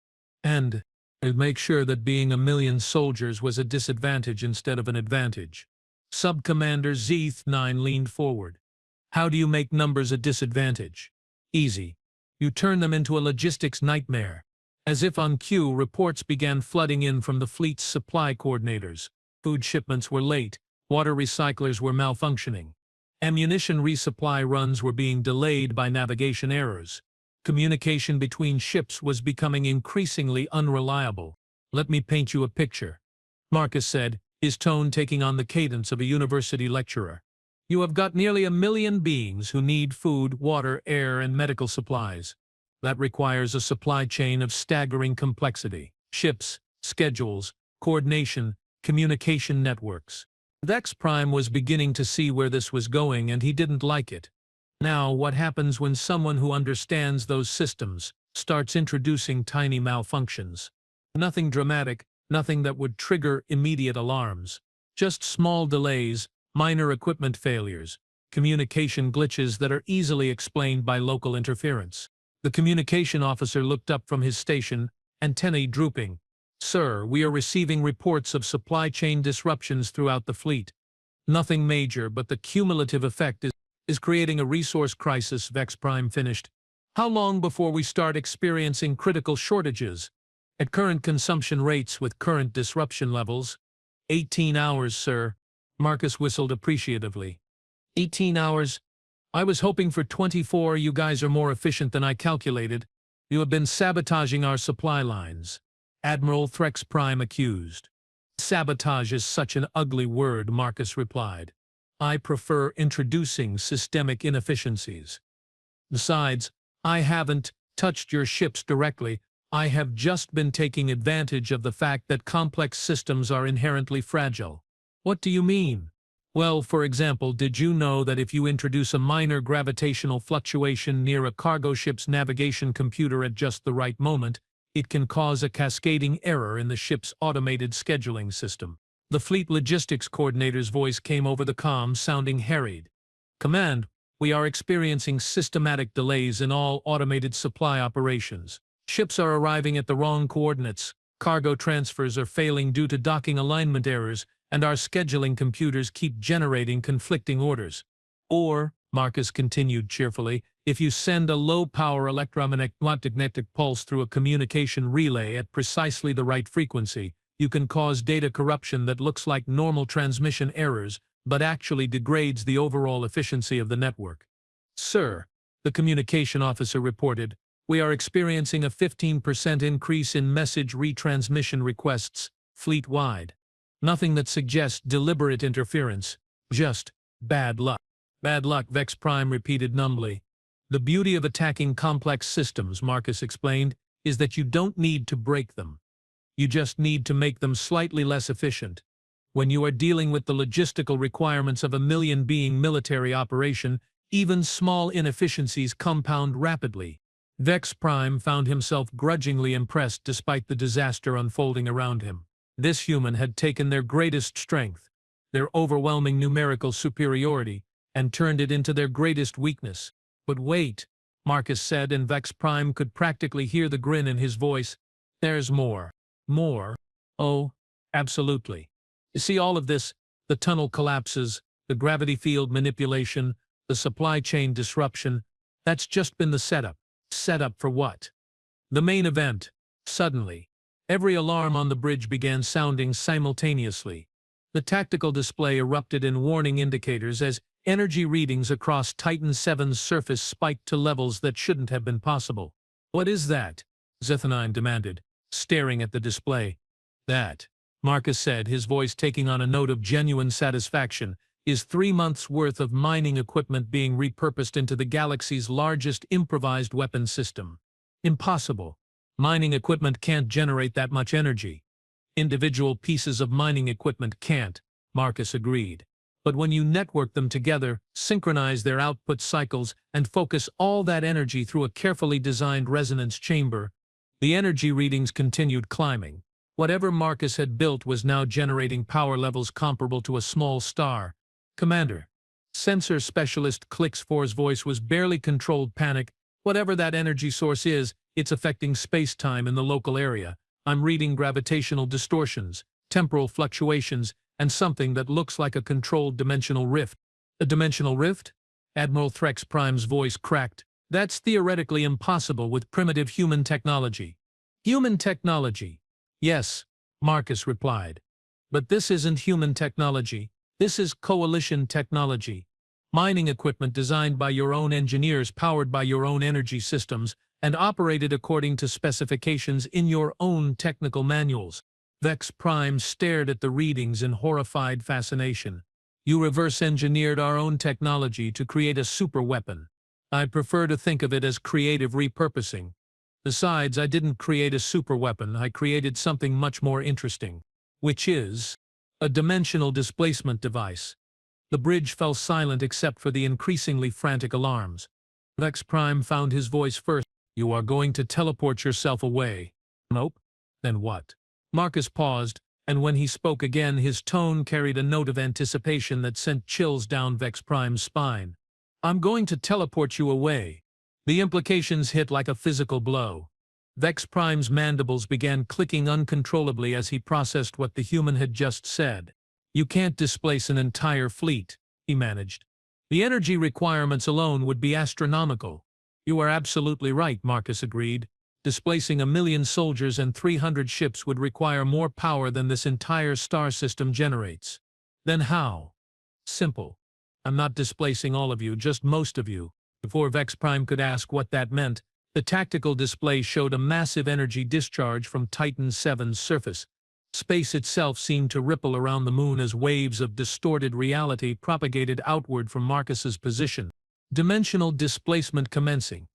And I'd make sure that being 1,000,000 soldiers was a disadvantage instead of an advantage." Sub-Commander Zeeth-9 leaned forward. "How do you make numbers a disadvantage?" "Easy. You turn them into a logistics nightmare." As if on cue, reports began flooding in from the fleet's supply coordinators. Food shipments were late, water recyclers were malfunctioning. Ammunition resupply runs were being delayed by navigation errors. Communication between ships was becoming increasingly unreliable. "Let me paint you a picture," Marcus said, his tone taking on the cadence of a university lecturer. "You have got nearly 1,000,000 beings who need food, water, air, and medical supplies. That requires a supply chain of staggering complexity. Ships, schedules, coordination, communication networks." Vex Prime was beginning to see where this was going, and he didn't like it. Now, what happens when someone who understands those systems starts introducing tiny malfunctions? Nothing dramatic, nothing that would trigger immediate alarms. Just small delays, minor equipment failures, communication glitches that are easily explained by local interference. The communication officer looked up from his station, antennae drooping. "Sir, we are receiving reports of supply chain disruptions throughout the fleet. Nothing major, but the cumulative effect is creating a resource crisis," Vex Prime finished. "How long before we start experiencing critical shortages? At current consumption rates with current disruption levels." 18 hours, sir," Marcus whistled appreciatively. 18 hours? I was hoping for 24. You guys are more efficient than I calculated. You have been sabotaging our supply lines," Admiral Threx Prime accused. "Sabotage is such an ugly word," Marcus replied. "I prefer introducing systemic inefficiencies. Besides, I haven't touched your ships directly. I have just been taking advantage of the fact that complex systems are inherently fragile." "What do you mean?" "Well, for example, did you know that if you introduce a minor gravitational fluctuation near a cargo ship's navigation computer at just the right moment, it can cause a cascading error in the ship's automated scheduling system?" The fleet logistics coordinator's voice came over the comm, sounding harried. "Command, we are experiencing systematic delays in all automated supply operations. Ships are arriving at the wrong coordinates, cargo transfers are failing due to docking alignment errors, and our scheduling computers keep generating conflicting orders. Or," Marcus continued cheerfully, "if you send a low-power electromagnetic pulse through a communication relay at precisely the right frequency, you can cause data corruption that looks like normal transmission errors, but actually degrades the overall efficiency of the network." "Sir," the communication officer reported, "we are experiencing a 15% increase in message retransmission requests, fleet-wide. Nothing that suggests deliberate interference, just bad luck." "Bad luck," Vex Prime repeated numbly. "The beauty of attacking complex systems," Marcus explained, "is that you don't need to break them. You just need to make them slightly less efficient. When you are dealing with the logistical requirements of a 1,000,000-being military operation, even small inefficiencies compound rapidly. Vex Prime found himself grudgingly impressed despite the disaster unfolding around him. This human had taken their greatest strength, their overwhelming numerical superiority, and turned it into their greatest weakness. But wait, Marcus said, and Vex Prime could practically hear the grin in his voice. There's more. More? Oh, absolutely. You see all of this, the tunnel collapses, the gravity field manipulation, the supply chain disruption, that's just been the setup. Setup for what? The main event. Suddenly, every alarm on the bridge began sounding simultaneously. The tactical display erupted in warning indicators as energy readings across Titan VII's surface spiked to levels that shouldn't have been possible. What is that? Zethanine demanded, staring at the display. That, Marcus said, his voice taking on a note of genuine satisfaction, is 3 months' worth of mining equipment being repurposed into the galaxy's largest improvised weapon system. Impossible. Mining equipment can't generate that much energy. Individual pieces of mining equipment can't, Marcus agreed. But when you network them together, synchronize their output cycles, and focus all that energy through a carefully designed resonance chamber, the energy readings continued climbing. Whatever Marcus had built was now generating power levels comparable to a small star. Commander. Sensor Specialist Clix4's voice was barely controlled panic. Whatever that energy source is, it's affecting space-time in the local area. I'm reading gravitational distortions, temporal fluctuations, and something that looks like a controlled dimensional rift. A dimensional rift? Admiral Threx Prime's voice cracked. That's theoretically impossible with primitive human technology. Human technology? Yes, Marcus replied. But this isn't human technology. This is coalition technology. Mining equipment designed by your own engineers, powered by your own energy systems, and operated according to specifications in your own technical manuals. Vex Prime stared at the readings in horrified fascination. You reverse-engineered our own technology to create a superweapon. I prefer to think of it as creative repurposing. Besides, I didn't create a superweapon, I created something much more interesting. Which is a dimensional displacement device. The bridge fell silent except for the increasingly frantic alarms. Vex Prime found his voice first. You are going to teleport yourself away. Nope. Then what? Marcus paused, and when he spoke again, his tone carried a note of anticipation that sent chills down Vex Prime's spine. I'm going to teleport you away. The implications hit like a physical blow. Vex Prime's mandibles began clicking uncontrollably as he processed what the human had just said. You can't displace an entire fleet, he managed. The energy requirements alone would be astronomical. You are absolutely right, Marcus agreed. Displacing 1 million soldiers and 300 ships would require more power than this entire star system generates. Then how? Simple. I'm not displacing all of you, just most of you. Before Vex Prime could ask what that meant, the tactical display showed a massive energy discharge from Titan VII's surface. Space itself seemed to ripple around the moon as waves of distorted reality propagated outward from Marcus's position. Dimensional displacement commencing,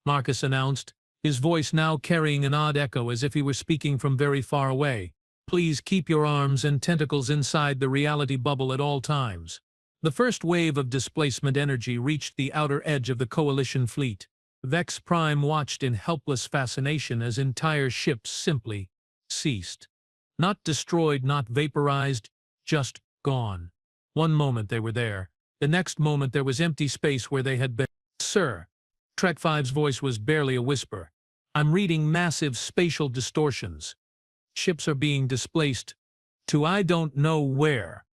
Marcus announced, his voice now carrying an odd echo as if he were speaking from very far away. Please keep your arms and tentacles inside the reality bubble at all times. The first wave of displacement energy reached the outer edge of the Coalition fleet. Vex Prime watched in helpless fascination as entire ships simply ceased. Not destroyed, not vaporized, just gone. One moment they were there. The next moment there was empty space where they had been. Sir, Trek 5's voice was barely a whisper. I'm reading massive spatial distortions. Ships are being displaced to I don't know where.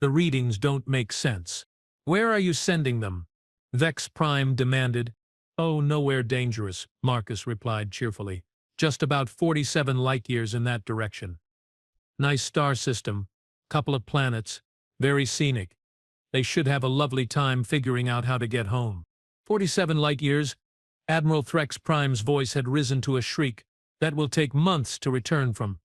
The readings don't make sense. Where are you sending them? Vex Prime demanded. Oh, nowhere dangerous, Marcus replied cheerfully. Just about 47 light-years in that direction. Nice star system, couple of planets, very scenic. They should have a lovely time figuring out how to get home. 47 light-years? Admiral Threx Prime's voice had risen to a shriek. That will take months to return from.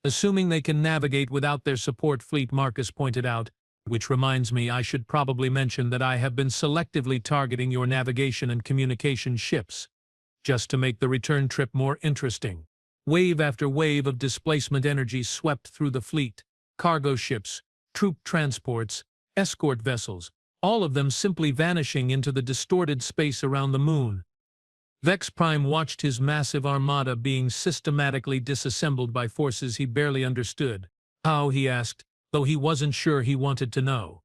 Assuming they can navigate without their support fleet, Marcus pointed out, which reminds me I should probably mention that I have been selectively targeting your navigation and communication ships, just to make the return trip more interesting. Wave after wave of displacement energy swept through the fleet. Cargo ships, troop transports, escort vessels, all of them simply vanishing into the distorted space around the moon. Vex Prime watched his massive armada being systematically disassembled by forces he barely understood. How, he asked, though he wasn't sure he wanted to know.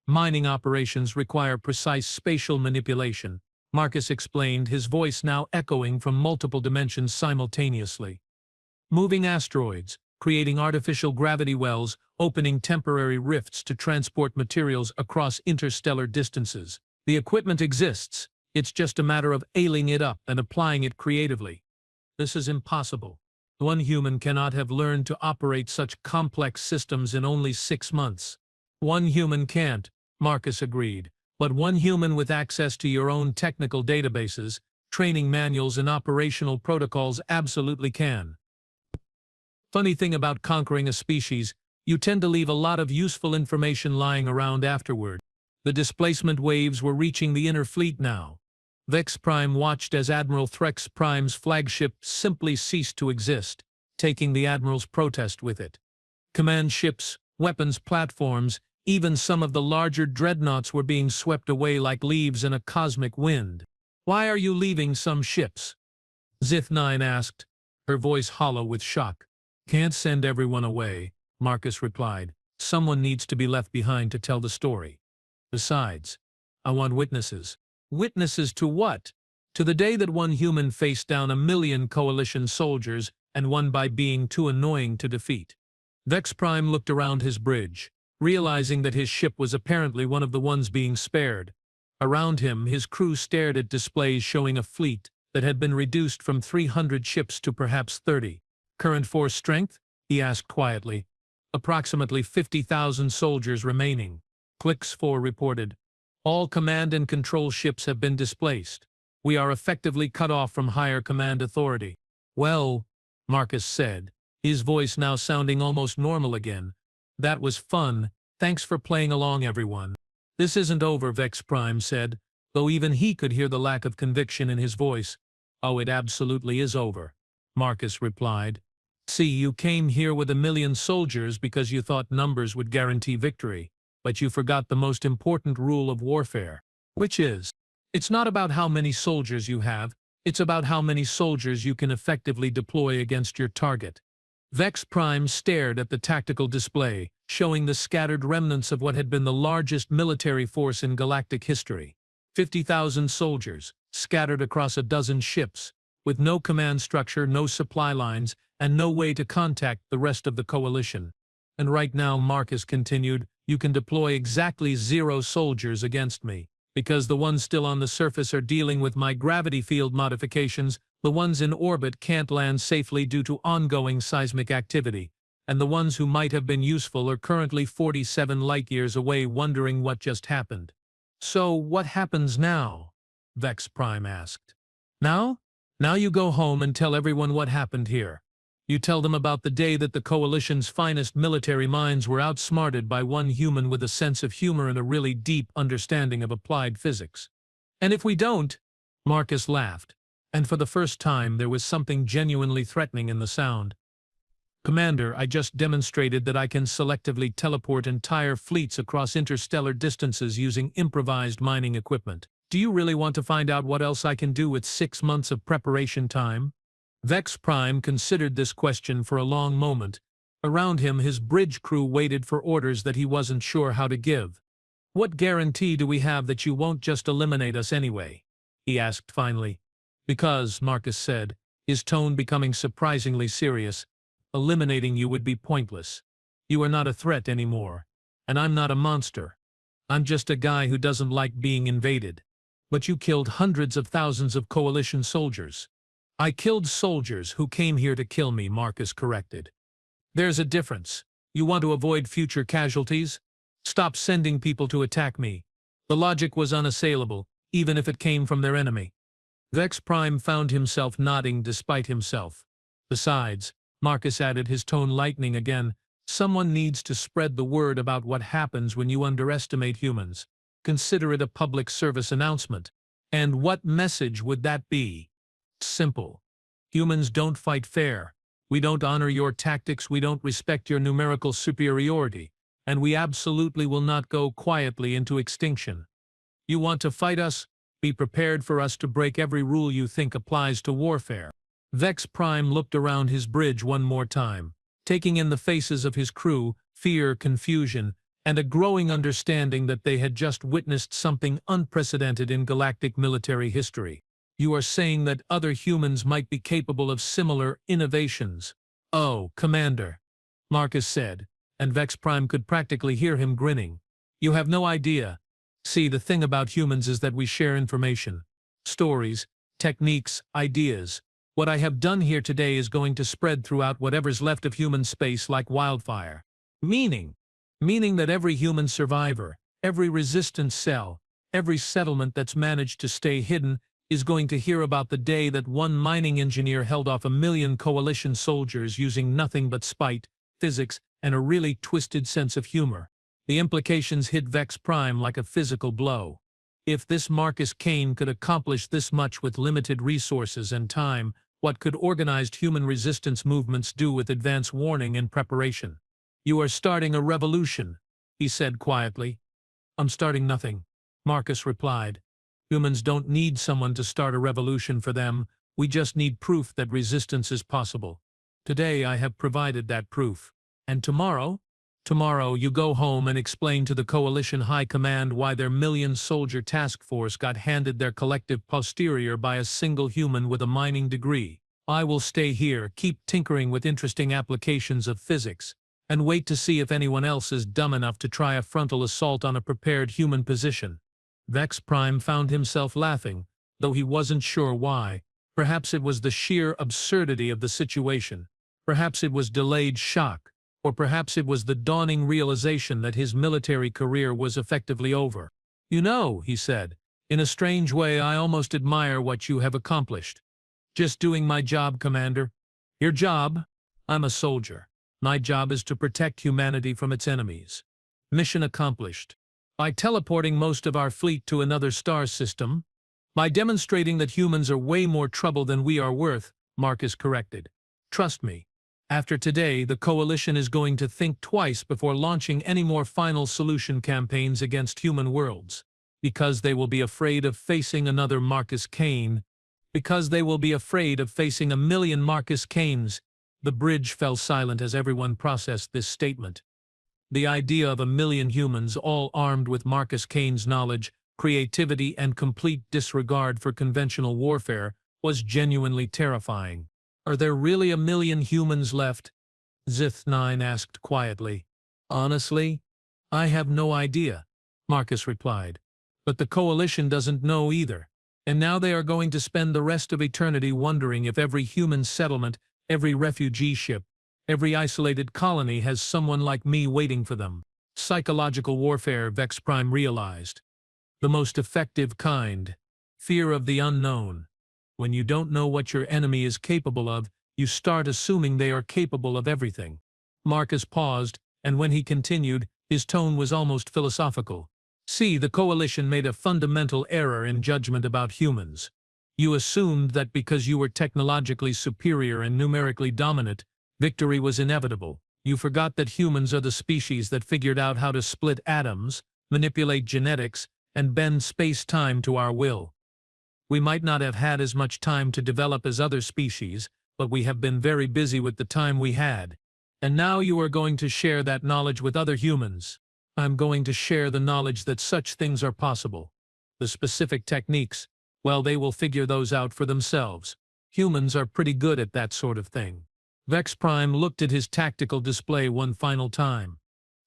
Mining operations require precise spatial manipulation, Marcus explained, his voice now echoing from multiple dimensions simultaneously. Moving asteroids, creating artificial gravity wells, opening temporary rifts to transport materials across interstellar distances. The equipment exists, it's just a matter of ailing it up and applying it creatively. This is impossible. One human cannot have learned to operate such complex systems in only 6 months. One human can't, Marcus agreed, but one human with access to your own technical databases, training manuals and operational protocols absolutely can. Funny thing about conquering a species, you tend to leave a lot of useful information lying around afterward. The displacement waves were reaching the inner fleet now. Vex Prime watched as Admiral Threx Prime's flagship simply ceased to exist, taking the Admiral's protest with it. Command ships, weapons platforms, even some of the larger dreadnoughts were being swept away like leaves in a cosmic wind. "Why are you leaving some ships?" Zith-9 asked, her voice hollow with shock. "Can't send everyone away," Marcus replied. "Someone needs to be left behind to tell the story. Besides, I want witnesses." Witnesses to what? To the day that one human faced down 1,000,000 coalition soldiers and won by being too annoying to defeat. Vex Prime looked around his bridge, realizing that his ship was apparently one of the ones being spared. Around him, his crew stared at displays showing a fleet that had been reduced from 300 ships to perhaps 30. "Current force strength?" he asked quietly. "Approximately 50,000 soldiers remaining," Clicks 4 reported. "All command and control ships have been displaced. We are effectively cut off from higher command authority." "Well," Marcus said, his voice now sounding almost normal again, "that was fun. Thanks for playing along, everyone." "This isn't over," Vex Prime said, though even he could hear the lack of conviction in his voice. "Oh, it absolutely is over," Marcus replied. "See, you came here with 1,000,000 soldiers because you thought numbers would guarantee victory. But you forgot the most important rule of warfare, which is, it's not about how many soldiers you have, it's about how many soldiers you can effectively deploy against your target." Vex Prime stared at the tactical display, showing the scattered remnants of what had been the largest military force in galactic history. 50,000 soldiers, scattered across a dozen ships, with no command structure, no supply lines, and no way to contact the rest of the coalition. "And right now," Marcus continued, "you can deploy exactly 0 soldiers against me, because the ones still on the surface are dealing with my gravity field modifications, the ones in orbit can't land safely due to ongoing seismic activity, and the ones who might have been useful are currently 47 light-years away wondering what just happened." "So what happens now?" Vex Prime asked. "Now? Now you go home and tell everyone what happened here. You tell them about the day that the Coalition's finest military minds were outsmarted by one human with a sense of humor and a really deep understanding of applied physics. And if we don't," Marcus laughed, and for the first time there was something genuinely threatening in the sound. "Commander, I just demonstrated that I can selectively teleport entire fleets across interstellar distances using improvised mining equipment. Do you really want to find out what else I can do with 6 months of preparation time?" Vex Prime considered this question for a long moment. Around him, his bridge crew waited for orders that he wasn't sure how to give. "What guarantee do we have that you won't just eliminate us anyway?" he asked finally. "Because," Marcus said, his tone becoming surprisingly serious, "eliminating you would be pointless. You are not a threat anymore. And I'm not a monster. I'm just a guy who doesn't like being invaded. But you killed hundreds of thousands of Coalition soldiers." "I killed soldiers who came here to kill me," Marcus corrected. "There's a difference. You want to avoid future casualties? Stop sending people to attack me." The logic was unassailable, even if it came from their enemy. Vex Prime found himself nodding despite himself. "Besides," Marcus added, his tone lightening again, "someone needs to spread the word about what happens when you underestimate humans. Consider it a public service announcement. And what message would that be? Simple. Humans don't fight fair. We don't honor your tactics, we don't respect your numerical superiority, and we absolutely will not go quietly into extinction. You want to fight us? Be prepared for us to break every rule you think applies to warfare. Vex Prime looked around his bridge one more time, taking in the faces of his crew, fear, confusion, and a growing understanding that they had just witnessed something unprecedented in galactic military history. You are saying that other humans might be capable of similar innovations? Oh, Commander, Marcus said, and Vex Prime could practically hear him grinning. You have no idea. See, the thing about humans is that we share information, stories, techniques, ideas. What I have done here today is going to spread throughout whatever's left of human space like wildfire. Meaning that every human survivor, every resistance cell, every settlement that's managed to stay hidden is going to hear about the day that one mining engineer held off 1,000,000 coalition soldiers using nothing but spite, physics, and a really twisted sense of humor. The implications hit Vex Prime like a physical blow. If this Marcus Kane could accomplish this much with limited resources and time, what could organized human resistance movements do with advance warning and preparation? You are starting a revolution, he said quietly. I'm starting nothing, Marcus replied. Humans don't need someone to start a revolution for them, we just need proof that resistance is possible. Today I have provided that proof. And tomorrow? Tomorrow you go home and explain to the Coalition High Command why their million-soldier task force got handed their collective posterior by a single human with a mining degree. I will stay here, keep tinkering with interesting applications of physics, and wait to see if anyone else is dumb enough to try a frontal assault on a prepared human position. Vex Prime found himself laughing, though he wasn't sure why. Perhaps it was the sheer absurdity of the situation. Perhaps it was delayed shock. Or perhaps it was the dawning realization that his military career was effectively over. You know, he said, in a strange way I almost admire what you have accomplished. Just doing my job, Commander. Your job? I'm a soldier. My job is to protect humanity from its enemies. Mission accomplished. By teleporting most of our fleet to another star system, by demonstrating that humans are way more trouble than we are worth, Marcus corrected. Trust me, after today the Coalition is going to think twice before launching any more final solution campaigns against human worlds. Because they will be afraid of facing another Marcus Kane. Because they will be afraid of facing 1,000,000 Marcus Kanes. The bridge fell silent as everyone processed this statement. The idea of 1,000,000 humans all armed with Marcus Kane's knowledge, creativity, and complete disregard for conventional warfare was genuinely terrifying. Are there really 1,000,000 humans left? Zith-9 asked quietly. Honestly, I have no idea, Marcus replied. But the Coalition doesn't know either. And now they are going to spend the rest of eternity wondering if every human settlement, every refugee ship, every isolated colony has someone like me waiting for them. Psychological warfare, Vex Prime realized. The most effective kind. Fear of the unknown. When you don't know what your enemy is capable of, you start assuming they are capable of everything. Marcus paused, and when he continued, his tone was almost philosophical. See, the Coalition made a fundamental error in judgment about humans. You assumed that because you were technologically superior and numerically dominant, victory was inevitable. You forgot that humans are the species that figured out how to split atoms, manipulate genetics, and bend space-time to our will. We might not have had as much time to develop as other species, but we have been very busy with the time we had. And now you are going to share that knowledge with other humans. I'm going to share the knowledge that such things are possible. The specific techniques, well, they will figure those out for themselves. Humans are pretty good at that sort of thing. Vex Prime looked at his tactical display one final time.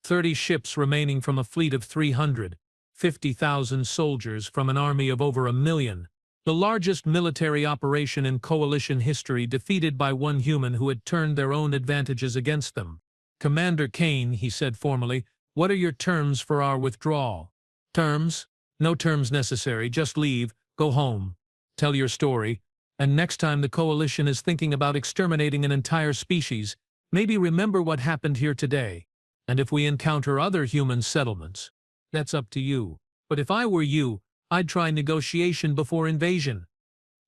30 ships remaining from a fleet of 350,000 soldiers from an army of over 1,000,000. The largest military operation in Coalition history defeated by one human who had turned their own advantages against them. Commander Kane, he said formally, what are your terms for our withdrawal? Terms? No terms necessary, just leave, go home, tell your story, and next time the Coalition is thinking about exterminating an entire species, maybe remember what happened here today. And if we encounter other human settlements, that's up to you. But if I were you, I'd try negotiation before invasion.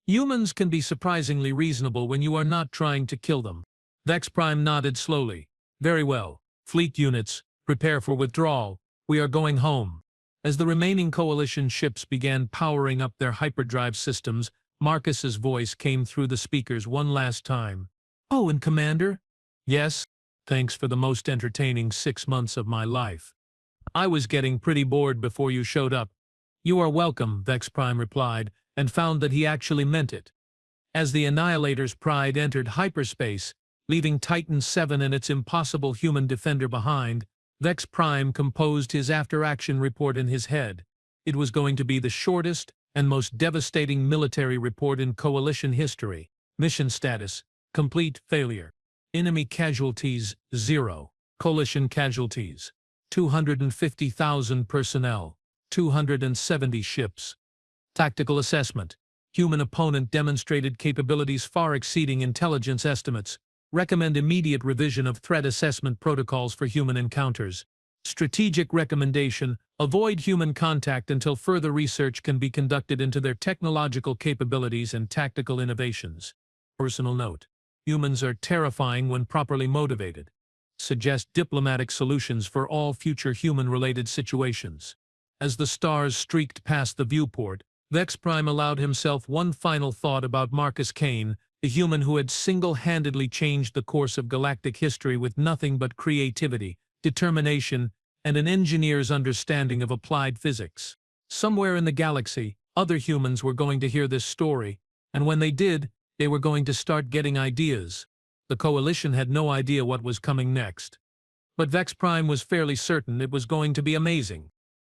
Humans can be surprisingly reasonable when you are not trying to kill them. Vex Prime nodded slowly. Very well. Fleet units, prepare for withdrawal. We are going home. As the remaining Coalition ships began powering up their hyperdrive systems, Marcus's voice came through the speakers one last time. "Oh, and Commander?" "Yes, thanks for the most entertaining 6 months of my life. I was getting pretty bored before you showed up." "You are welcome," Vex Prime replied, and found that he actually meant it. As the Annihilator's Pride entered hyperspace, leaving Titan 7 and its impossible human defender behind, Vex Prime composed his after-action report in his head. It was going to be the shortest and most devastating military report in Coalition history. Mission status: complete failure. Enemy casualties: 0. Coalition casualties: 250,000 personnel, 270 ships. Tactical assessment: human opponent demonstrated capabilities far exceeding intelligence estimates. Recommend immediate revision of threat assessment protocols for human encounters. Strategic recommendation: avoid human contact until further research can be conducted into their technological capabilities and tactical innovations. Personal note: humans are terrifying when properly motivated. Suggest diplomatic solutions for all future human-related situations. As the stars streaked past the viewport, Vex Prime allowed himself one final thought about Marcus Kane, the human who had single-handedly changed the course of galactic history with nothing but creativity, determination, and an engineer's understanding of applied physics. Somewhere in the galaxy, other humans were going to hear this story, and when they did, they were going to start getting ideas. The Coalition had no idea what was coming next. But Vex Prime was fairly certain it was going to be amazing.